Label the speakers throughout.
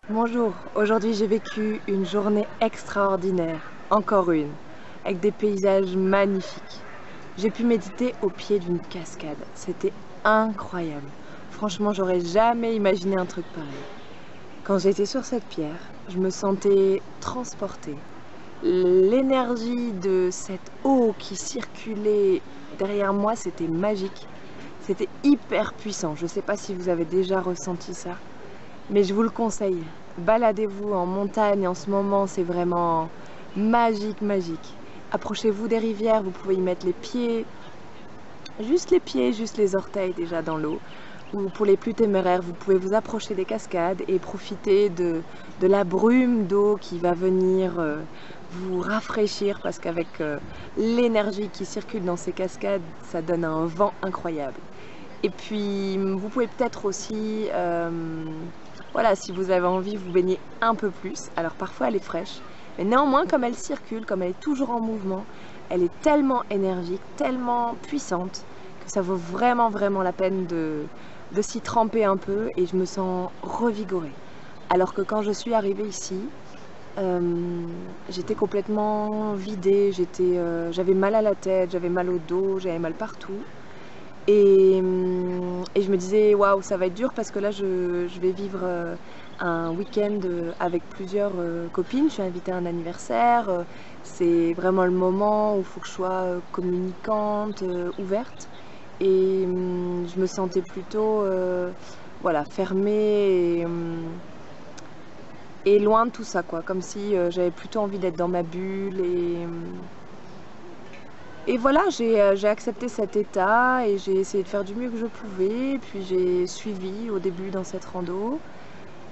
Speaker 1: Bonjour, aujourd'hui j'ai vécu une journée extraordinaire, encore une, avec des paysages magnifiques. J'ai pu méditer au pied d'une cascade, c'était incroyable. Franchement, j'aurais jamais imaginé un truc pareil. Quand j'étais sur cette pierre, je me sentais transportée. L'énergie de cette eau qui circulait derrière moi, c'était magique. C'était hyper puissant, je ne sais pas si vous avez déjà ressenti ça. Mais je vous le conseille, baladez-vous en montagne en ce moment, c'est vraiment magique, magique. Approchez-vous des rivières, vous pouvez y mettre les pieds, juste les orteils déjà dans l'eau. Ou pour les plus téméraires, vous pouvez vous approcher des cascades et profiter de la brume d'eau qui va venir vous rafraîchir parce qu'avec l'énergie qui circule dans ces cascades, ça donne un vent incroyable. Et puis, vous pouvez peut-être aussi... voilà, si vous avez envie, vous baignez un peu plus. Alors parfois elle est fraîche, mais néanmoins comme elle circule, comme elle est toujours en mouvement, elle est tellement énergique, tellement puissante que ça vaut vraiment la peine de s'y tremper un peu et je me sens revigorée. Alors que quand je suis arrivée ici, j'étais complètement vidée, j'avais mal à la tête, j'avais mal au dos, j'avais mal partout. Et je me disais, waouh, ça va être dur parce que là, je vais vivre un week-end avec plusieurs copines. Je suis invitée à un anniversaire. C'est vraiment le moment où il faut que je sois communicante, ouverte. Et je me sentais plutôt voilà, fermée et loin de tout ça, quoi. Comme si j'avais plutôt envie d'être dans ma bulle et voilà, j'ai accepté cet état et j'ai essayé de faire du mieux que je pouvais. Puis j'ai suivi au début dans cette rando.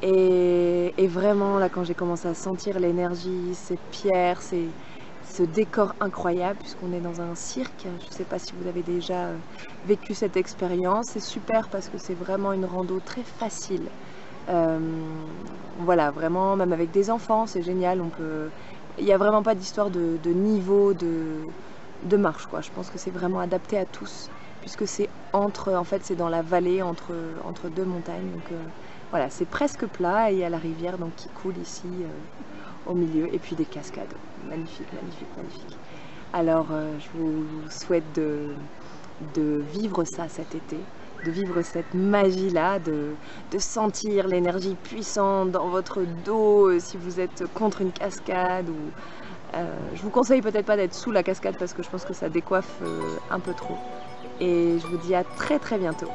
Speaker 1: Et vraiment, là, quand j'ai commencé à sentir l'énergie, ces pierres, ce décor incroyable, puisqu'on est dans un cirque. Je ne sais pas si vous avez déjà vécu cette expérience. C'est super parce que c'est vraiment une rando très facile. Voilà, vraiment, même avec des enfants, c'est génial. Il n'y a vraiment pas d'histoire de niveau de marche, quoi. Je pense que c'est vraiment adapté à tous puisque c'est en fait c'est dans la vallée entre deux montagnes, donc voilà, c'est presque plat et il y a la rivière donc qui coule ici au milieu et puis des cascades magnifiques. Alors je vous souhaite de vivre ça cet été, de vivre cette magie là, de sentir l'énergie puissante dans votre dos si vous êtes contre une cascade ou je vous conseille peut-être pas d'être sous la cascade parce que je pense que ça décoiffe un peu trop. Et je vous dis à très bientôt.